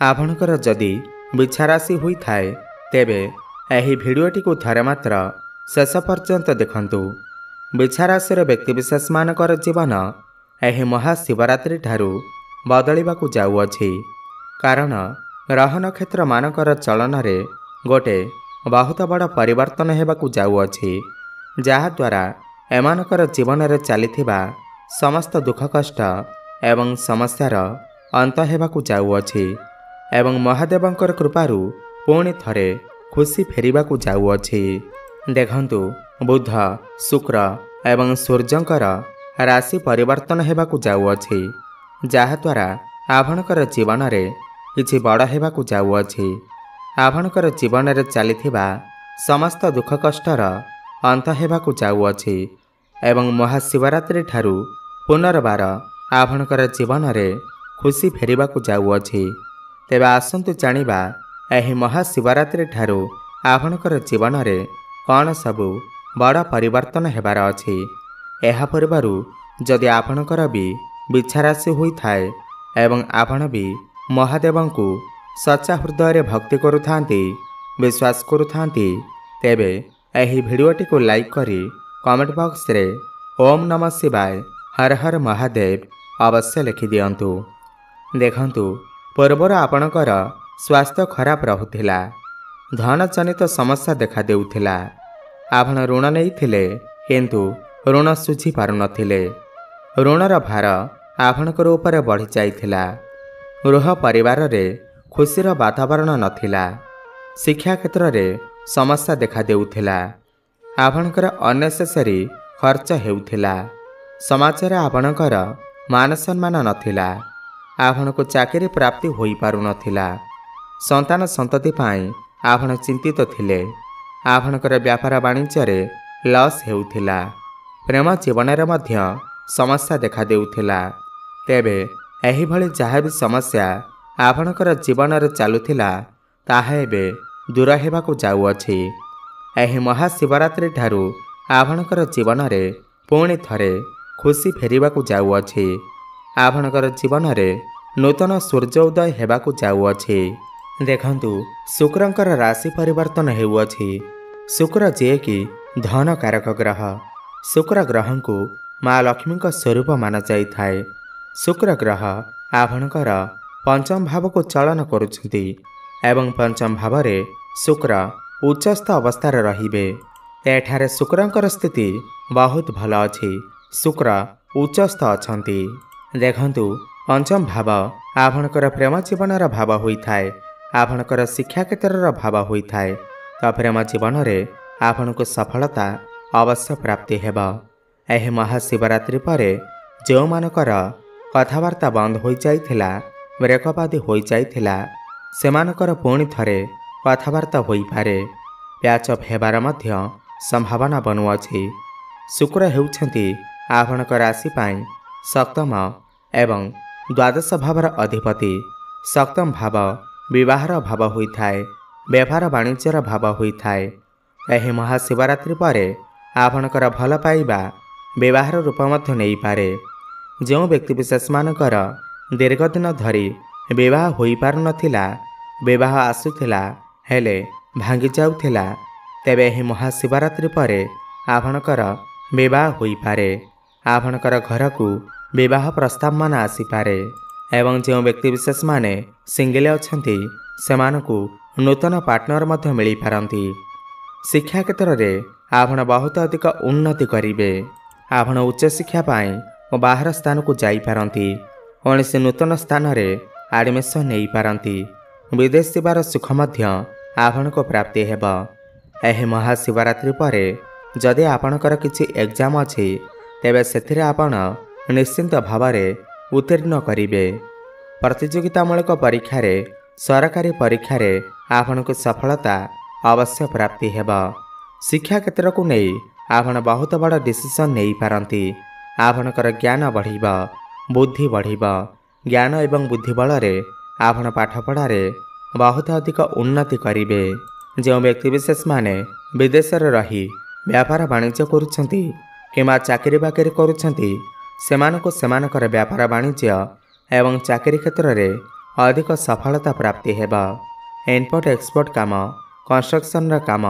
आपणकर जदि बिछाराशि होई थाए तेबे एही भिडियोटी को थरे मात्र शेष पर्यंत देखंतु। बिछाराशि व्यक्तिविशेष मानकर जीवन एही महाशिवरात्रि ठारू बदलिबाकु जाउअछि। कारण ग्रह नक्षत्र मानकर चलन रे गोटे बहुत बड़ परिवर्तन हेबाकु जाउअछि, जहाद्वारा एमानकर जीवन रे चलिथिबा समस्त दुख कष्ट एवं समस्यार अंत हेबाकु जाउअछि एवं महादेवंकर कृपारू पुणी थरे खुशी फेरिबाकु जाउअछि। देखंतु बुध शुक्र एवं सूर्यंकर राशि परिवर्तन हेबाकु जाउअछि, जहाद्वारा आपणकर जीवन रे किछि बड़ हेबाकु जाउअछि। आपणकर जीवन रे चलिथिबा समस्त दुख कष्टर अंत हेबाकु जाउअछि एवं महाशिवरात्रि ठारू पुनर्बार आपणकर जीवन रे खुशी फेरिबाकु जाउअछि। तेबे आसंतु जानिबा एही महाशिवरात्रि ठारू आपणकर जीवन रे कौन सबु बड़ परिवर्तन हेबार अछि। एहा पूर्वरु जदि आपणकर भी बिछाराशि होई थाए एवं आपण भी महादेवंकु सच्चा हृदय रे भक्ति करुथांती विश्वास करुथांती तेबे एही भिडियोटी को लाइक करी कमेंट बॉक्स रे ओम नमः शिवाय हर हर महादेव अवश्य लिखि दियंतु। देखंतु पूर्वर आपणकर स्वास्थ्य खराब रहुथिला, धन जनित समस्या देखा देउथिला, आपण ऋण नैथिले किंतु ऋण सुझी पारु नथिले, ऋणर भार आपणकर ऊपर बढ़ी जाइथिला, गृह परिवार रे खुशीर वातावरण नथिला, शिक्षा क्षेत्र रे समस्या देखा देउथिला, आपणकर अनेसेसरी खर्च हेउथिला, समाज रे आपणकर मान सम्मान नथिला, आपणको चाकरी प्राप्ति होई पारु नथिला, संतान संतति पाई आपण चिंतित थिले, आपणकर व्यापार वाणिज्य रे लॉस हेउथिला, प्रेम जीवन रे मध्य समस्या देखा देउथिला। तेबे एही भली जहाँ भी समस्या आपणकर जीवन रे चालुथिला ताहा एबे दूर हेबाकु जाउअछि। एही महाशिवरात्रि ठारू आपणकर जीवन रे पुणी थरे खुशी फेरिबाकु जाउअछि। आपणकर जीवन रे नूतन सूर्य उदय हेबाकु जाउअछि। देखंतु शुक्रंकर राशि परिवर्तन हेउअछि। शुक्र जे कि धन कारक ग्रह, शुक्र ग्रह को माँ लक्ष्मी स्वरूप मान जाइथाए। शुक्र ग्रह आपणकर पंचम भाव को चलन करुछंती एवं पंचम भाव रे शुक्र उच्चस्थ अवस्थार रहिबे। एठारे शुक्रंकर स्थिति बहुत भल अछि, शुक्र उच्चस्थ अछंती। देखंतु पंचम भाव आपणकर प्रेम जीवनर भाव होइथाए, आपणकर शिक्षा क्षेत्रर भाव होइथाए, तो प्रेम जीवन रे आपणको सफलता अवश्य प्राप्ति हेब। एही महाशिवरात्रि परे जो मानकर कथावार्ता बंद हो जाइथिला, ब्रेकअप हो जाइथिला, सेमानकर पुणी थरे कथावार्ता होई पारे, प्याचअप हेबार मध्य संभावना बनुअछि। शुक्र हेउछंती आपणकर राशि पाई सप्तम एवं द्वादश भावर अधिपति। सप्तम भाव विवाहर भाव होइथाए, व्यापार वाणिज्यर भाव होइथाए। एही महाशिवरात्रि परे आपणकर भल पाइबा विवाहर रूप मध्य नहीं पारे। जो व्यक्तिविशेष मानकर दीर्घ दिन धरी विवाह होई पारु नथिला, विवाह आसुथिला हेले भांगी जाउथिला, तेबे एही महाशिवरात्रि परे आपणकर विवाह होई पारे। आपणकर घर को विवाह प्रस्ताव मान आसीपारे एवं जो व्यक्तिविशेष माने सिंगल अछंती सेमानकु नूतन पार्टनर मध्य मिली पारंती। शिक्षा क्षेत्र रे आपण बहुत अधिक उन्नति करिवे। आपण उच्च शिक्षा पाई और बाहर स्थान को जाई पारंती, कौनसी नूतन स्थान रे एडमिशन नहीं पारंती, विदेश जीवार सुख मध्य आपण को प्राप्ति हेब। एही महाशिवरात्रि परे जदि आपणकर किछि एग्जाम अछि तेबे सेथिरे आपण निश्चिंत भाव में उत्तीर्ण करिवे। प्रतियोगितामूलक परीक्षा रे सरकारी परीक्षा रे आपण को सफलता अवश्य प्राप्ति हेब। शिक्षा क्षेत्र को नहीं आपण बहुत बड़ डिसीजन नहीं पारंती। आपणकर ज्ञान बढ़िब, बुद्धि बढ़िब, ज्ञान एवं बुद्धि बल रे आपण पाठपढ़ा रे बहुत अधिक उन्नति करिवे। जो व्यक्तिविशेष माने विदेश रे रही व्यापार वाणिज्य करुछंती किंबा चाकरी बाकरी करुछंती, सेमानको सेमानकर व्यापार वाणिज्य एवं चाकरी क्षेत्र रे अधिक सफलता प्राप्ति हेब। इम्पोर्ट एक्सपोर्ट काम, कंस्ट्रक्शन काम,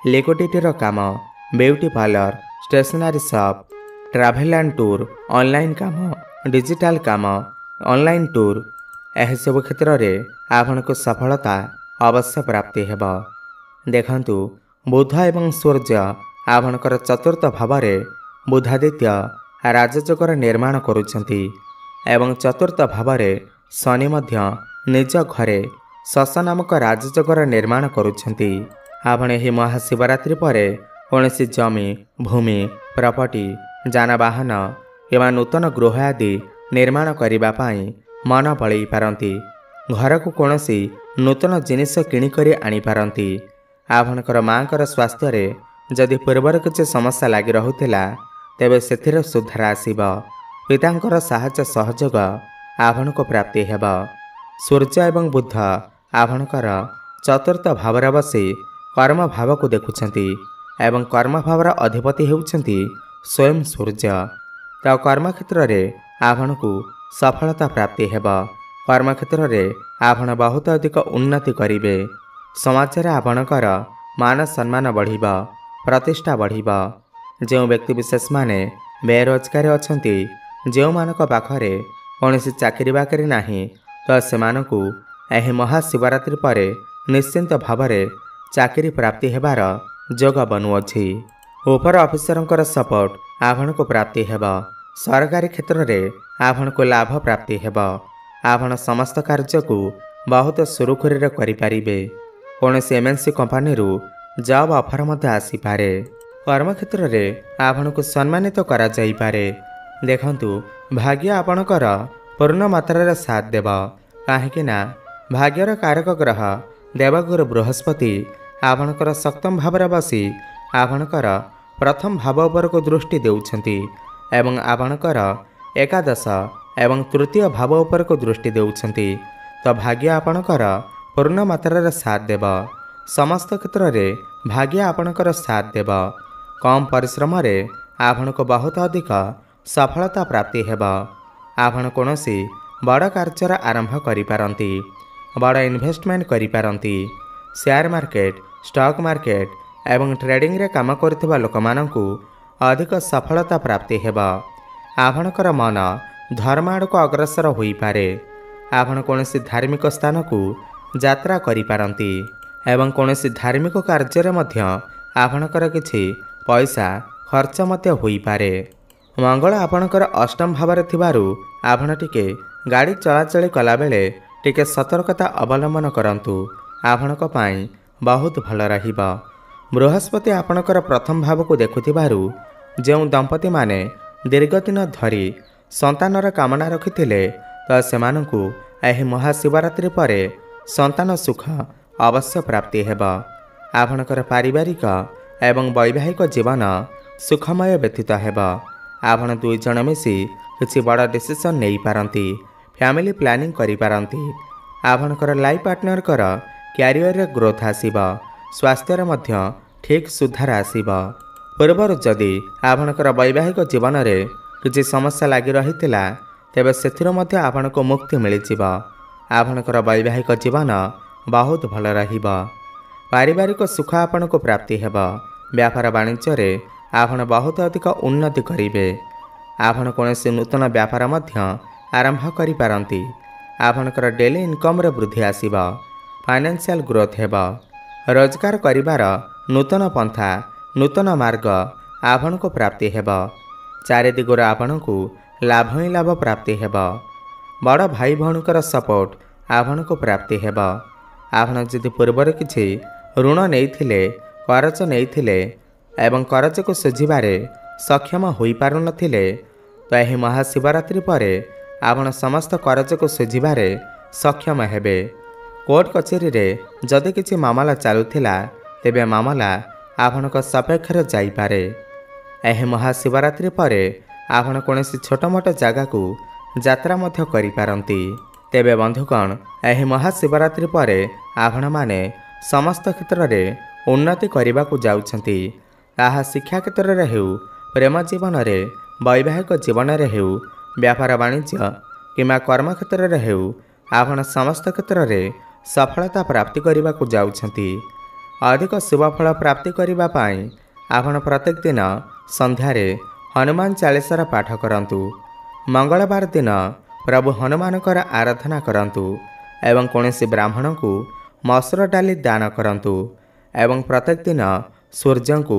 लिक्विडिटी काम, beauty parlour, stationery shop, travel and tour, online काम, डिजिटल काम, ऑनलाइन टूर, यह सब क्षेत्र में आपण को सफलता अवश्य प्राप्ति हेब। देखंतु बुध एवं सूर्य आपणकर चतुर्थ भाव में बुधादित्य राजयोगर निर्माण करुछंती एवं चतुर्थ भाव में शनि मध्य निज घरे शश नामक राजयोगर निर्माण करुछंती। आपण एही महाशिवरात्रि पर कौनसी जमी, भूमि, प्रॉपर्टी, जानवाहन एवं नूतन गृह आदि निर्माण करने मन बलई पारती। घर को कौनसी नूतन जिनिस किणिक आनीपारती। आपणकर माँकर स्वास्थ्य जदि पूर्वर किसी समस्या लगी रहुला तेबे से सुधार आसब। पितांकर साहाय्य सहयोग आपण को प्राप्ति हेब। सूर्य एवं बुध आपणकर चतुर्थ भाव बसी कर्म भाव को देखुंती एवं कर्म भावर अधिपति होउछंती स्वयं सूर्य। तो कर्म क्षेत्र में आपण को सफलता प्राप्ति हेब। कर्म क्षेत्र में आपण बहुत अधिक उन्नति करिवे। समाज रे आपणकर मान सम्मान बढ़िब, प्रतिष्ठा बढ़िब। जो व्यक्ति विशेष माने बेरोजगार अछंती, जो मानक पाखरे कौनसी चाकरी बाकरी नाही, तो सेमानकु एही महाशिवरात्रि पर निश्चिंत भावरे चाकरी प्राप्ति हेबार जोग बनुअछि। उपर ऑफिसरंकर सपोर्ट आपण को प्राप्ति हेब। सरकारी क्षेत्र में आपण को लाभ प्राप्ति हेब। आपण समस्त कार्य को बहुत सुरुखुरी करिपारिबे। कौनसी एमएनसी कंपनी जॉब ऑफर मध्य आसीपारे। कर्म क्षेत्र में आपण को सम्मानित करा जाई पारे। देखंतु भाग्य आपणकर पूर्ण मात्रा साथ देव। कहीं भाग्यर कारक ग्रह देवगुरु बृहस्पति आपणकर सप्तम भाव बसी आपणकर प्रथम भाव उपर को दृष्टि देउछंती एवं आपणकर एकादश एवं तृतीय भाव उपर को दृष्टि देउछंती। तो भाग्य आपणकर पूर्ण मात्रा साथ देव। समस्त क्षेत्र में भाग्य आपणकर साथ देव। कम परिश्रम रे आपण को बहुत अधिक सफलता प्राप्ति हेब। आपण कौनसी बड़ कार्यर आरंभ करिपारंती, बड़ इन्वेस्टमेंट करिपारंती। शेयर मार्केट, स्टॉक मार्केट एवं ट्रेडिंग रे काम करथिबा लोकमानंकु अधिक सफलता प्राप्ति हेब। आपणकर मन धर्म आड़ को अग्रसर होई पारे। आपण कौनसी धार्मिक स्थान को यात्रा करिपारंती एवं कौनसी धार्मिक कार्य मध्य आपणकर किछि पैसा खर्च मध्य होई पारे। मंगल आपणकर अष्टम भाव में थिबारु आपण टिके गाड़ी चलाचल कला बेले टिके सतर्कता अवलंबन करंतु। आपणक पाई बहुत भल रहिब। बृहस्पति आपणकर प्रथम भाव को देखुथिबारु जो दंपति माने दीर्घ दिन धरी संतानर कामना रखिथिले तो सेमानंकु एही महाशिवरात्रि पर संतान सुख अवश्य प्राप्ति हेब। आपणकर पारिवारिक एवं वैवाहिक जीवन सुखमय व्यतीत हेब। आपण दुई जण मिसी किछि बड़ डिसीजन नहीं पारंती, फैमिली प्लानिंग करि पारंती। आपणकर लाइफ पार्टनर कर कैरियर रे ग्रोथ आसीब। स्वास्थ्य मध्य ठीक सुधार आसीब। पूर्वर जदि आपणकर वैवाहिक जीवन रे किछि समस्या लगी रहितिला तेबे सेथिरो मध्य आपण को मुक्ति मिलिजिब। आपणकर वैवाहिक जीवन बहुत भल रहिब। पारिवारिक सुख आपण को प्राप्ति हेब। व्यापार वाणिज्य रे आपण बहुत अधिक उन्नति करिवे। आपण कौनसी नूतन व्यापार मध्य आरंभ करि पारंती। आपणकर डेली इनकम रे वृद्धि आसीब। फाइनेंशियल ग्रोथ हेब। रोजगार करिवार नूतन पंथा, नूतन मार्ग आपण को प्राप्ति हेब। चारि दिगुर आपण को लाभ ही लाभ प्राप्ति हेब। बड़ भाई भौणीकर सपोर्ट आपण को प्राप्ति हेब। आपण जदि पूर्वर किछि ऋण नेइथिले, करज नेइथिले एवं करज को सुझिबारे सक्षम होई पारु नथिले तो एही महाशिवरात्रि पर आपण समस्त करज को सुझिबारे सक्षम हेबे। कोर्ट कचेरी रे जदि किछि मामला चालुथिला तेबे मामला आपणक सपेक्षर जाई पारे। एही महाशिवरात्रि पर आपण कौनसी छोट मोट जगह को यात्रा मध्य करि पारंती। तेबे बंधुगण एही महाशिवरात्रि पर आपण माने समस्त क्षेत्र में उन्नति करने को जाउछंती। आहा शिक्षा क्षेत्र में हेउ, प्रेम जीवन में, वैवाहिक जीवन में हेउ, व्यापार वाणिज्य किंवा कर्म क्षेत्र में हेउ, ଆପଣ ସମସ୍ତ କ୍ଷେତ୍ରରେ ସଫଳତା ପ୍ରାପ୍ତି କରିବାକୁ ଯାଉଛନ୍ତି। ଅଧିକ ଶୁଭଫଳ ପ୍ରାପ୍ତି କରିବା ପାଇଁ ଆପଣ ପ୍ରତ୍ୟେକ ଦିନ ସନ୍ଧ୍ୟାରେ ହନୁମାନ ଚାଳିଶାର ପାଠ କରନ୍ତୁ। ମଙ୍ଗଳବାର ଦିନ ପ୍ରଭୁ ହନୁମାନଙ୍କର ଆରାଧନା କରନ୍ତୁ ଏବଂ କୌଣସି ବ୍ରାହ୍ମଣଙ୍କୁ ମସୁର ଡାଲି ଦାନ କରନ୍ତୁ ଏବଂ ପ୍ରତ୍ୟେକ ଦିନ ସୂର୍ଯ୍ୟଙ୍କୁ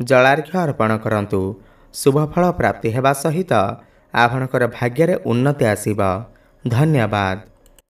ଜଳାର୍ଘ୍ୟ ଅର୍ପଣ କରନ୍ତୁ। ଶୁଭଫଳ ପ୍ରାପ୍ତି ହେବା ସହିତ ଆପଣଙ୍କର ଭାଗ୍ୟରେ ଉନ୍ନତି ଆସିବ। ଧନ୍ୟବାଦ।